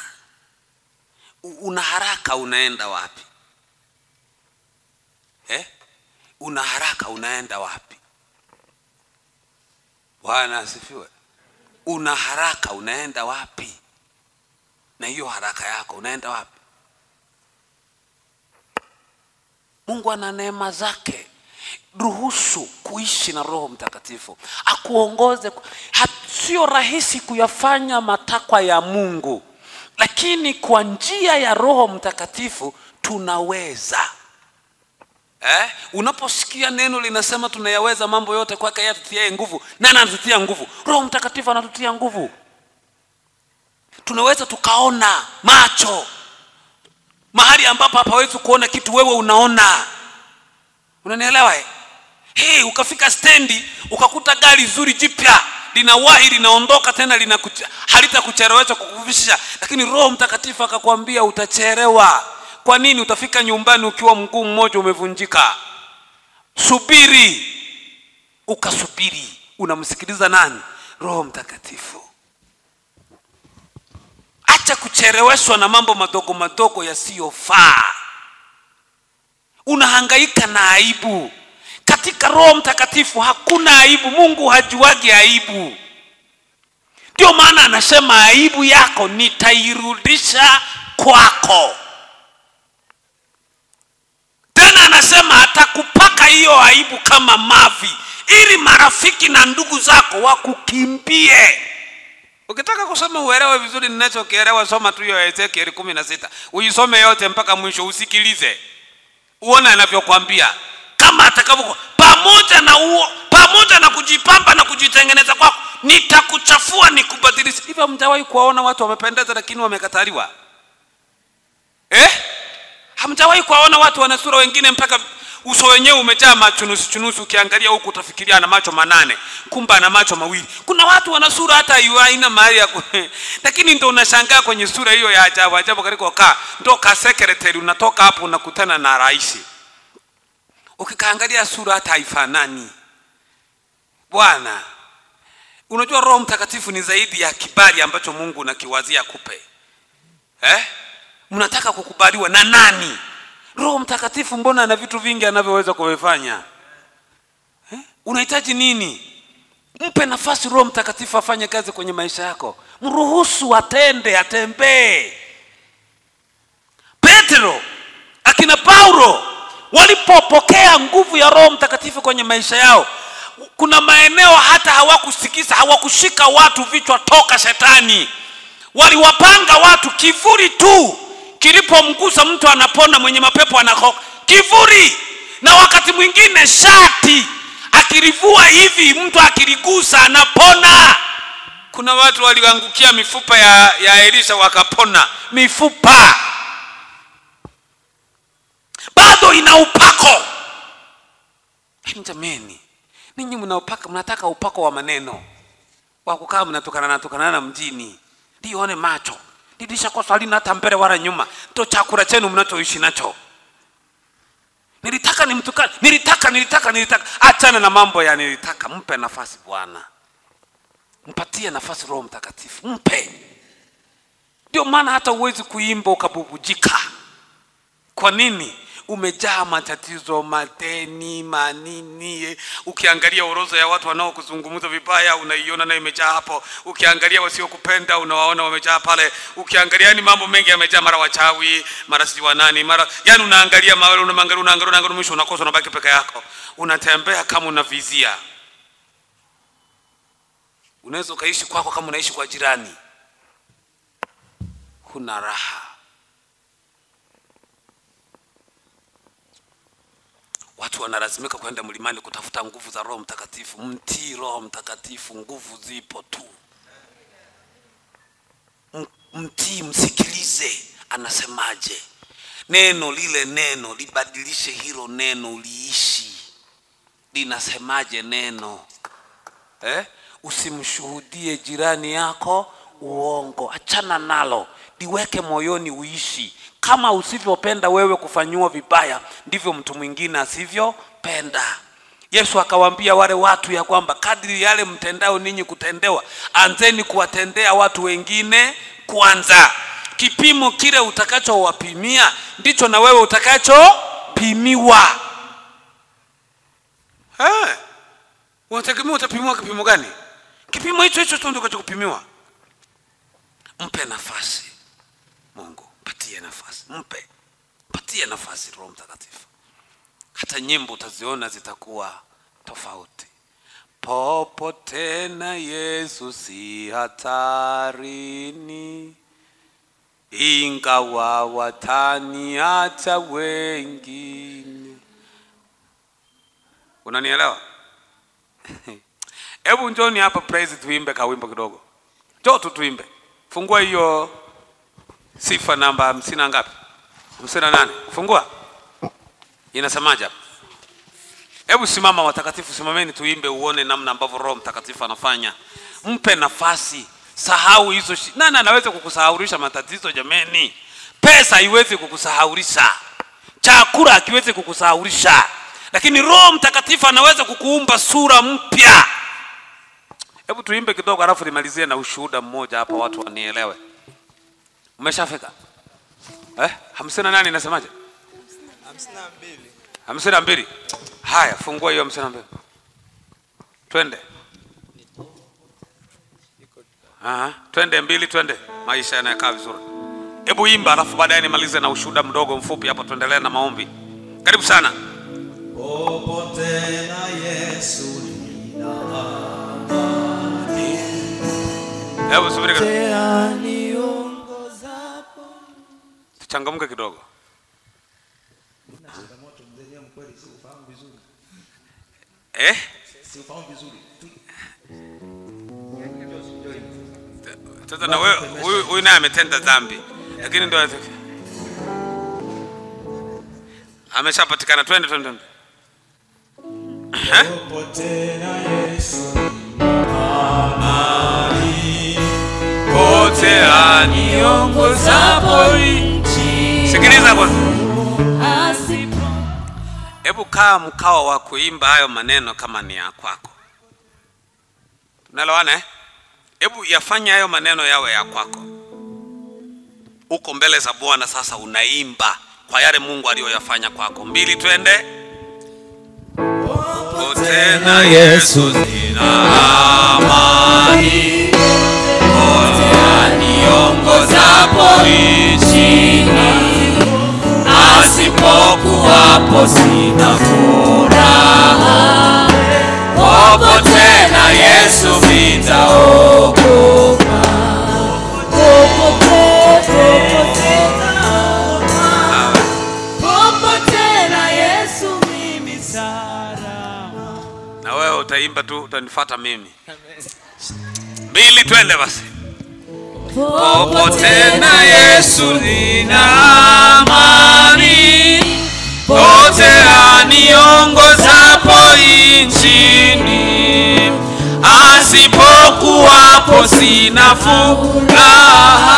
Una haraka, unaenda wapi? Una haraka, unaenda wapi? Bwana asifiwe. Una haraka, unaenda wapi? Na hiyo haraka yako unaenda wapi? Mungu ana neema zake. Ruhusu kuishi na Roho Mtakatifu akuongoze. Sio rahisi kuyafanya matakwa ya Mungu, lakini kwa njia ya Roho Mtakatifu tunaweza. Unaposikia neno linasema tunayaweza mambo yote kwake yatutie nguvu, nani anatutia nguvu? Roho Mtakatifu anatutia nguvu. Tunaweza tukaona macho mahali ambapo hapawezi kuona kitu, wewe unaona. Unanielewa? Ukafika stendi ukakuta gari zuri jipya linawahi linaondoka tena halitakuchelewesha kukuvisha, lakini Roho Mtakatifu akakwambia utachelewa. Kwa nini? Utafika nyumbani ukiwa mguu mmoja umevunjika. Subiri. Ukasubiri. Unamsikiliza nani? Roho Mtakatifu. Acha kucheleweshwa na mambo madogo madogo yasiyofaa. Unahangaika na aibu. Katika Roho Mtakatifu hakuna aibu. Mungu hajuagi aibu. Ndio maana anasema aibu yako nitairudisha kwako. Tena anasema atakupaka hiyo aibu kama mavi, ili marafiki na ndugu zako wakukimbie. Ukitaka kusoma uelewe vizuri ninachokielewa, soma tu hiyo Ezekiel 16. Uisome yote mpaka mwisho, usikilize. Uone anavyokuambia. Kama atakavyo pamoja na kujipamba na kujitengeneza kwako, nitakuchafua nikubadilisha. Hivi hamjawahi kuwaona watu wamependeza lakini wamekataliwa? Hamjawahi kuwaona watu wana sura wengine mpaka uso wenyewe umejaa machunusi, ukiangalia huku utafikiria ana macho 8, kumbe ana macho 2. Kuna watu wana sura hata haina mahali ya lakini ndio unashangaa kwenye sura hiyo ya ajabu kaliko ndio ka secretary, unatoka hapo unakutana na rais. Ukikaangalia sura hata haifanani. Bwana, unajua Roho Mtakatifu ni zaidi ya kibali ambacho Mungu anakiwazia kupe. Mnataka kukubaliwa na nani? Roho Mtakatifu mbona ana vitu vingi anavyoweza kuvifanya? Unahitaji nini? Mpe nafasi Roho Mtakatifu afanye kazi kwenye maisha yako. Mruhusu atembee. Petro, akina Paulo walipopokea nguvu ya Roho Mtakatifu kwenye maisha yao, kuna maeneo hata hawakushika watu vichwa toka shetani. Waliwapanga watu, kivuli tu kilipomgusa mtu anapona, mwenye mapepo anakoka. Kivuli. Na wakati mwingine shati akilivua hivi mtu akiligusa anapona. Kuna watu waliangukia mifupa ya Elisha wakapona. Mifupa bado ina upako. Jamani, ninyi mnataka upako wa maneno, wa kukaa mnatukana na mjini. Ndione macho. Nidisha kwa swali na tambere wala nyuma. Ndio chakula chenu mnachoishi nacho. Nilitaka nimtukane. Nilitaka. Achana na mambo ya nilitaka. Mpe nafasi Bwana. Mpatie nafasi Roho Mtakatifu. Mpe. Ndio maana hata uwezi kuimba ukabubujika. Kwa nini? Umejaa matatizo, madeni, manini. Ukiangalia orodha ya watu wanaokuzungumza vibaya unaiona na imejaa hapo. Ukiangalia wasiokupenda unawaona wamejaa pale. Ukiangalia ni mambo mengi yamejaa, mara wachawi, mara si wanani, mara yani unaangalia mawele, unaangalia mwisho unakosa, unabaki peke yako. Unatembea kama unavizia. Unaweza ukaishi kwako kama unaishi kwa jirani. Kuna raha. Watu wanalazimika kwenda mlimani kutafuta nguvu za Roho Mtakatifu. Mtii Roho Mtakatifu, nguvu zipo tu. Mtii, msikilize anasemaje. Neno lile neno libadilishe hilo neno uliishi. Linasemaje neno? Usimshuhudie jirani yako uongo. Achana nalo. Liweke moyoni uishi. Kama usivyopenda wewe kufanywa vibaya, ndivyo mtu mwingine asivyopenda. Yesu akawaambia wale watu ya kwamba kadri yale mtendao ninyi kutendewa, anzeni kuwatendea watu wengine kwanza. Kipimo kile utakachowapimia ndicho na wewe utakachopimiwa. Unategemea utapimiwa kipimo gani? Kipimo hicho tu ndio utakachopimiwa. Mpe nafasi Mungu. Patie nafasi. Patie nafasi Roho Mtakatifu. hata nyimbo utaziona zitakuwa tofauti. Popote na Yesu si hatarini, ingawa wataniacha wengine. Unanielewa? Hebu njoni hapa praise tuimbe kawimbo kidogo. Njoo tuimbe. Fungua hiyo sifa namba 50 ngapi? 58. Fungua. Inasemaje hapa? Hebu simama watakatifu, simameni tuimbe uone namna ambavyo Roho Mtakatifu anafanya. Mpe nafasi. Sahau hizo nani anaweza kukusahaurisha matatizo jameni? Pesa haiwezi kukusahaurisha. Chakula hakiwezi kukusahaurisha. Lakini Roho Mtakatifu anaweza kukuumba sura mpya. Hebu tuimbe kidogo alafu nimalizie na ushuhuda mmoja hapa watu wanielewe. Umeshafika? 58 inasemaje? 52. Haya, fungua hiyo 52. Twende. Twende 2 twende. Maisha yanakaa vizuri. Hebu imba alafu baadaye nimalize na ushuhuda mdogo mfupi hapa tuendelee na maombi. Karibu sana. Popote na Yesu nina amani. Hebu subiri kidogo. Tuchangamke kidogo. Sasa na wewe huyu naye ametenda dhambi. Lakini ndio ameshapatikana. Twende. Popote na Yesu amani. Pote aniongozapo nchi. Sikiliza kwanza. Hebu kaa mkao wa kuimba hayo maneno kama ni ya kwako. Tunalewana Hebu yafanya hayo maneno yawe ya kwako. Uko mbele za Bwana sasa unaimba kwa yale Mungu aliyoyafanya kwako. 2 twende. Popote na Yesu nina amani. Pote aniongozapo nchini. Asipokuwapo sina furaha. Popote na Yesu nitaokoka. Popote na Yesu mimi salama. Na wewe utaimba tu, utanifuata mimi. 2 twende basi. Popote na Yesu nina amani. Pote aniongozapo nchini. Asipokuwapo sina furaha.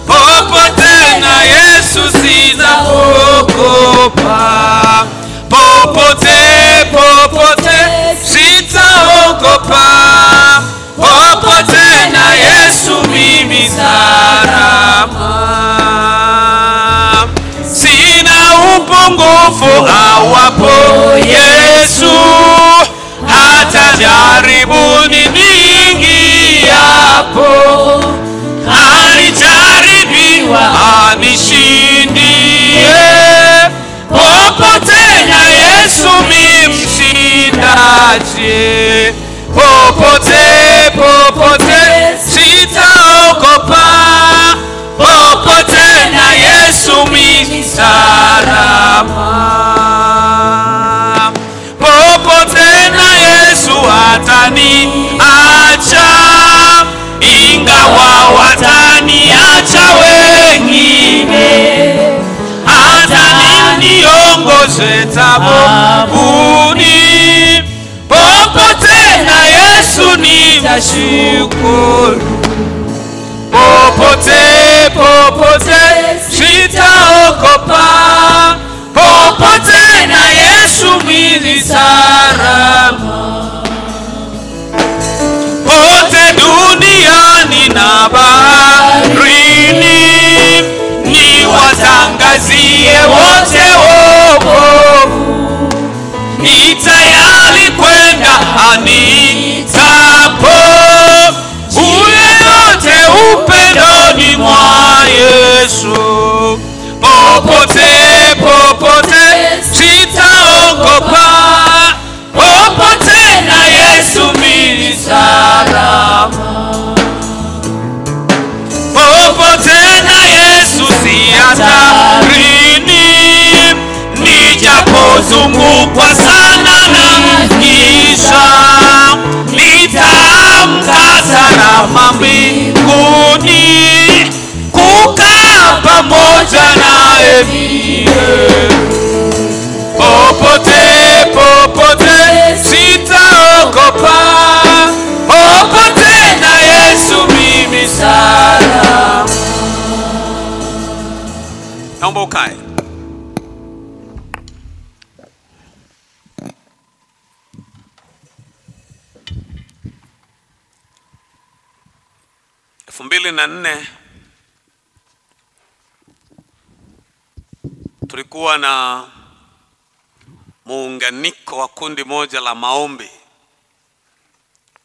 Popote na Yesu sitaogopa. Popote sitaogopa. Popote na Yesu mimi salama. Sina upungufu awapo Yesu. Hata jaribuni nyingi yapo. Alijaribiwa anishindie. Popote na Yesu mimi mshindaji. Popote sitaogopa. Popote na Yesu mimi salama. Popote na Yesu hataniacha. Ingawa wataniacha wengine. Ataniongoze tabuni. Popote na Yesu nitashukuru. Popote sitaogopa. Popote na Yesu mimi salama. Pote duniani na baharini. Niwatangazie wote wokovu. Ni tayari kwenda anitapo. Uyeyote upendoni mwa Yesu. Popote sita hatarini, nijapozungukwa sana na giza, nitaamka salama mbinguni, kukaa pamoja naye milele. Popote, popote sitaogopa, popote na Yesu mimi salama. Naomba ukae. Elfu mbili na nne tulikuwa na muunganiko wa kundi moja la maombi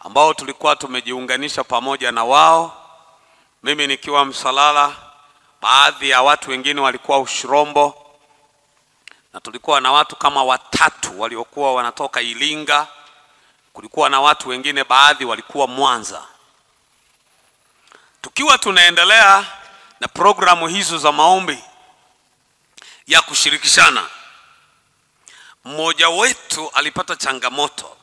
ambao tulikuwa tumejiunganisha pamoja na wao, mimi nikiwa Msalala, baadhi ya watu wengine walikuwa Ushirombo, na tulikuwa na watu kama watatu waliokuwa wanatoka Ilinga, kulikuwa na watu wengine baadhi walikuwa Mwanza. Tukiwa tunaendelea na programu hizo za maombi ya kushirikishana, mmoja wetu alipata changamoto,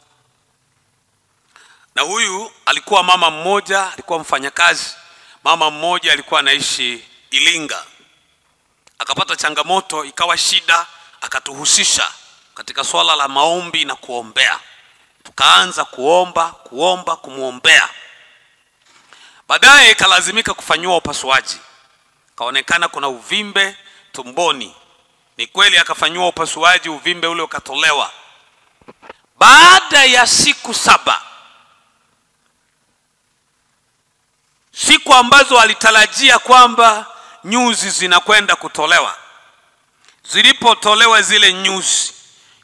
na huyu alikuwa mama mmoja, alikuwa mfanyakazi. Mama mmoja alikuwa anaishi Ilinga, akapata changamoto, ikawa shida, akatuhusisha katika swala la maombi na kuombea. Tukaanza kuomba kumuombea. Baadaye kalazimika kufanywa upasuaji, kaonekana kuna uvimbe tumboni. Ni kweli akafanywa upasuaji, uvimbe ule ukatolewa. Baada ya siku 7, siku ambazo alitarajia kwamba nyuzi zinakwenda kutolewa, zilipotolewa zile nyuzi,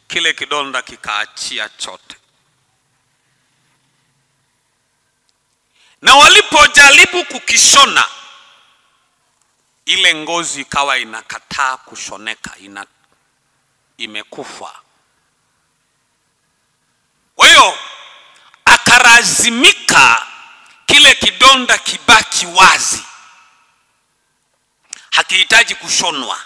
kile kidonda kikaachia chote. Na walipojaribu kukishona, ile ngozi ikawa inakataa kushoneka, imekufa. Kwa hiyo akalazimika kile kidonda kibaki wazi, hakihitaji kushonwa.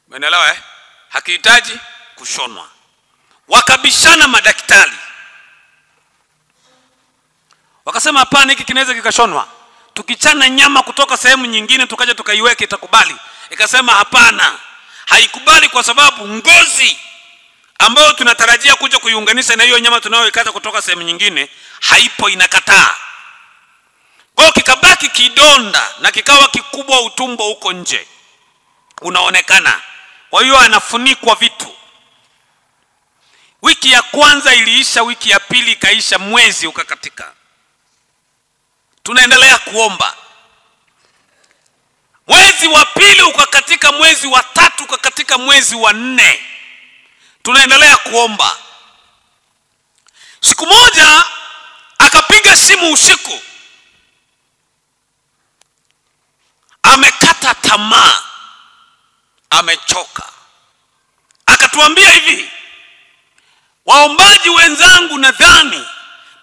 Umeelewa eh? Hakihitaji kushonwa. Wakabishana madaktari, wakasema hapana, hiki kinaweza kikashonwa. Tukichana nyama kutoka sehemu nyingine tukaja tukaiweka itakubali. Ikasema hapana, haikubali, kwa sababu ngozi ambayo tunatarajia kuja kuiunganisha na hiyo nyama tunayoikata kutoka sehemu nyingine haipo, inakataa. Kwa hiyo kikabaki kidonda na kikawa kikubwa, utumbo huko nje unaonekana. Kwa hiyo anafunikwa vitu. Wiki ya kwanza iliisha, wiki ya pili ikaisha, mwezi ukakatika. Tunaendelea kuomba. Mwezi wa pili ukakatika, mwezi wa 3 ukakatika, mwezi wa 4 tunaendelea kuomba. Siku moja akapiga simu usiku, amekata tamaa, amechoka. Akatuambia hivi, waombaji wenzangu, nadhani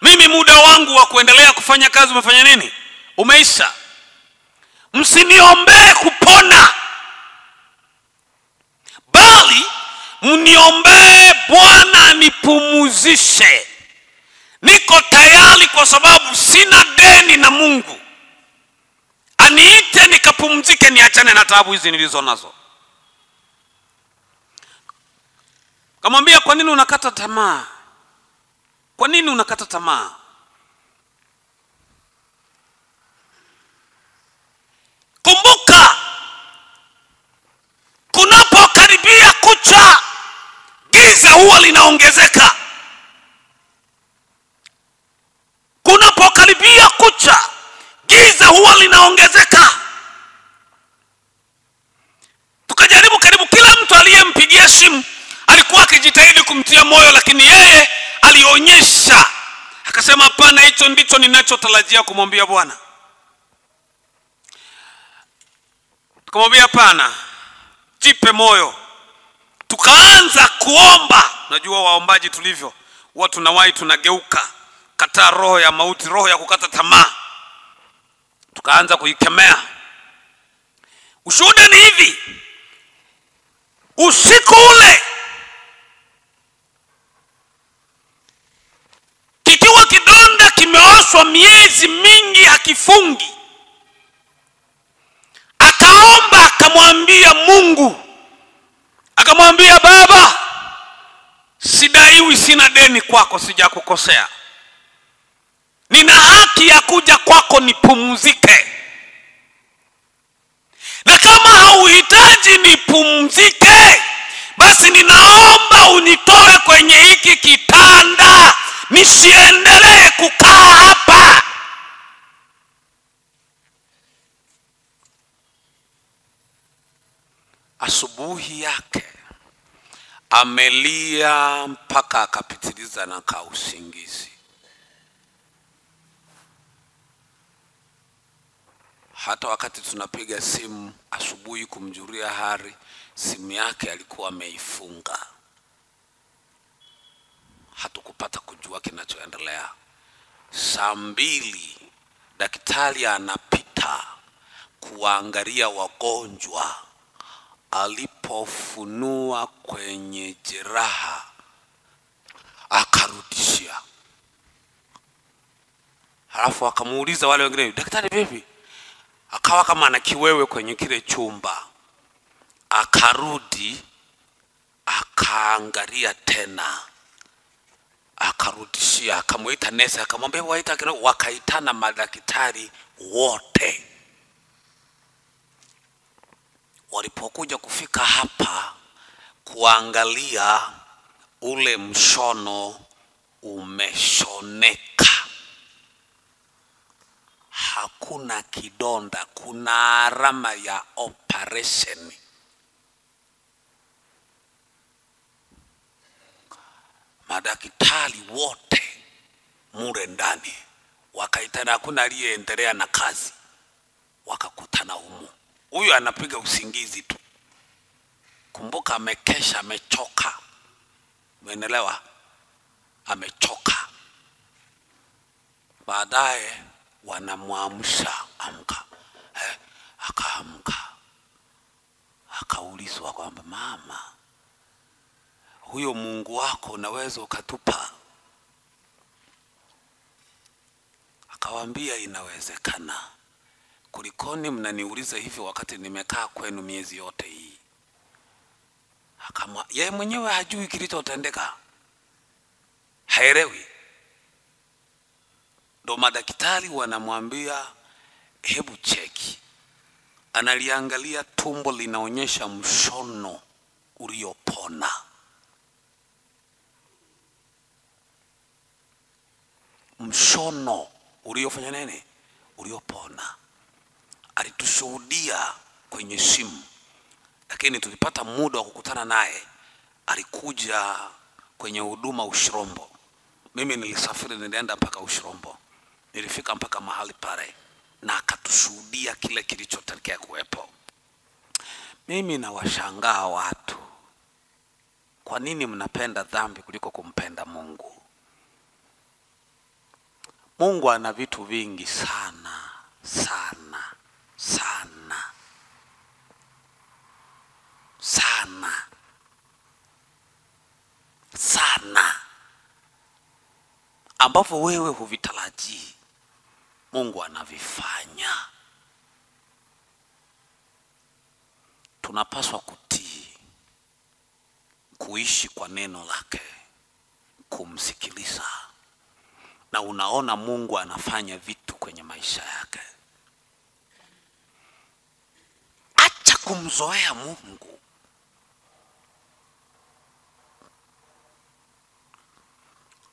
mimi muda wangu wa kuendelea kufanya kazi umefanya nini? Umeisha. Msiniombee kupona, bali mniombee Bwana anipumuzishe. Niko tayari, kwa sababu sina deni na Mungu. Aniite nikapumzike, niachane na taabu hizi nilizo nazo. Kamwambia, kwa nini unakata tamaa? Kwa nini unakata tamaa? Kumbuka, kunapokaribia kucha, giza huwa linaongezeka. Kunapokaribia kucha, giza huwa linaongezeka. Tukajaribu, karibu kila mtu aliyempigia simu alikuwa akijitahidi kumtia moyo, lakini yeye alionyesha, akasema hapana, hicho ndicho ninachotarajia kumwambia Bwana. Tukamwambia hapana, jipe moyo. Tukaanza kuomba. Najua waombaji tulivyo, huwa tunawahi tunageuka, kataa roho ya mauti, roho ya kukata tamaa. tukaanza kuikemea. Ushuhuda ni hivi: usiku ule kikiwa kidonda kimeoshwa miezi mingi hakifungi, akaomba, akamwambia Mungu, akamwambia Baba, sidaiwi, sina deni kwako, sijakukosea, nina haki ya kuja kwako nipumzike, na kama hauhitaji nipumzike, basi ninaomba unitoe kwenye hiki kitanda, nisiendelee kukaa hapa. Asubuhi yake amelia mpaka akapitiliza na kausingizi. Hata wakati tunapiga simu asubuhi kumjulia hali, simu yake alikuwa ameifunga. Hatukupata kujua kinachoendelea. Saa 2 daktari anapita kuangalia wagonjwa. Alipofunua kwenye jeraha akarudishia. Halafu akamuuliza wale wengine, daktari vipi? Akawa kama ana kiwewe kwenye kile chumba. Akarudi, akaangalia tena, akarudishia. Akamuita nesi, akamwambia waita. Wakaitana madaktari wote. Walipokuja kufika hapa kuangalia, ule mshono umeshoneka, hakuna kidonda, kuna alama ya operation. Madaktari wote mure ndani wakaitana, hakuna aliyeendelea na kazi, wakakutana humu. Huyu anapiga usingizi tu. Kumbuka amekesha, amechoka. Umeelewa? Amechoka. Baadaye wanamwamsha, amka. Akaamka. Akaulizwa kwamba mama, huyo Mungu wako unaweza ukatupa? Akawaambia inawezekana. Kulikoni mnaniuliza hivi wakati nimekaa kwenu miezi yote hii? Yeye mwenyewe hajui kilichotendeka, haelewi. Ndo madaktari wanamwambia hebu cheki. Analiangalia tumbo, linaonyesha mshono uliopona. Mshono uliofanya nini? Uliopona. Alitushuhudia kwenye simu, lakini tulipata muda wa kukutana naye. Alikuja kwenye huduma Ushirombo. Mimi nilisafiri, nilienda mpaka Ushirombo. Nilifika mpaka mahali pale na akatushuhudia kile kilichotokea kuwepo. Mimi nawashangaa watu, kwa nini mnapenda dhambi kuliko kumpenda Mungu? Mungu ana vitu vingi sana sana sana sana sana, ambavyo wewe huvitarajii. Mungu anavifanya. Tunapaswa kutii, kuishi kwa neno lake, kumsikiliza. Na unaona Mungu anafanya vitu kwenye maisha yake. Acha kumzoea Mungu.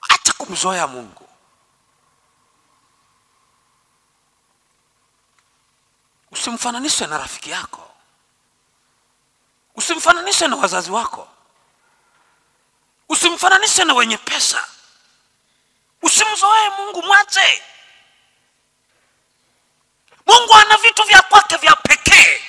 Acha kumzoea Mungu. Usimfananishe na rafiki yako. Usimfananishe na wazazi wako. Usimfananishe na wenye pesa. Usimzoee Mungu, mwache. Mungu ana vitu vya kwake vya pekee.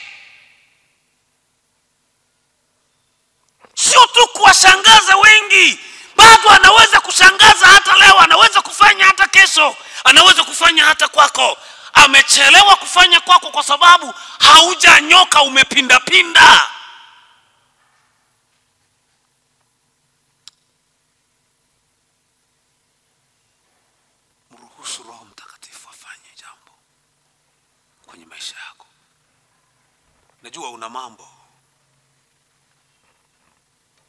Sio tu kuwashangaza wengi, bado anaweza kushangaza hata leo, anaweza kufanya hata kesho, anaweza kufanya hata kwako. amechelewa kufanya kwako kwa sababu haujanyoka, umepinda pinda. Mruhusu Roho Mtakatifu afanye jambo kwenye maisha yako. Najua una mambo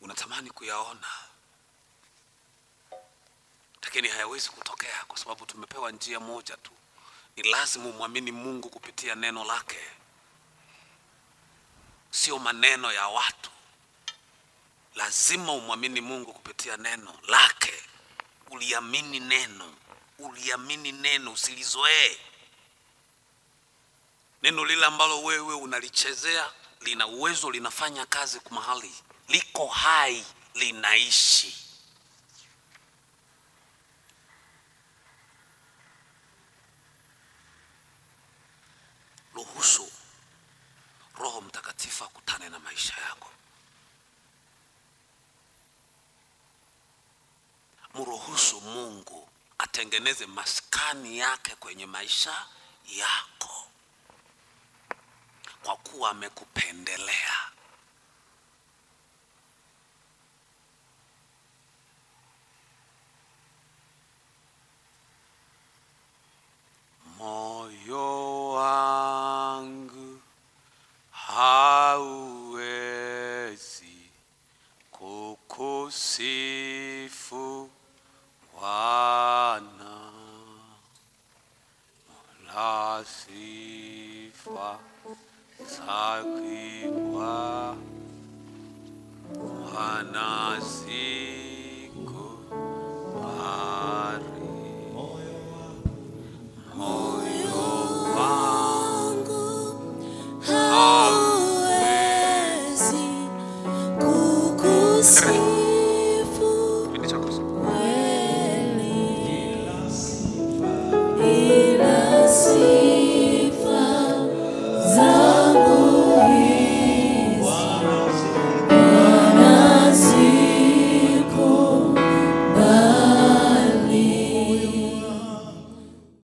unatamani kuyaona, lakini hayawezi kutokea kwa sababu tumepewa njia moja tu. Ni lazima umwamini Mungu kupitia neno lake, sio maneno ya watu. Lazima umwamini Mungu kupitia neno lake. Uliamini neno, uliamini neno, usilizoee. Neno lile ambalo wewe unalichezea lina uwezo, linafanya kazi kwa mahali, liko hai, linaishi. Ruhusu Roho Mtakatifu akutane na maisha yako. Mruhusu Mungu atengeneze maskani yake kwenye maisha yako, kwa kuwa amekupendelea. Moyo wangu hauwezi kukusifu Bwana, la sifa zake Bwana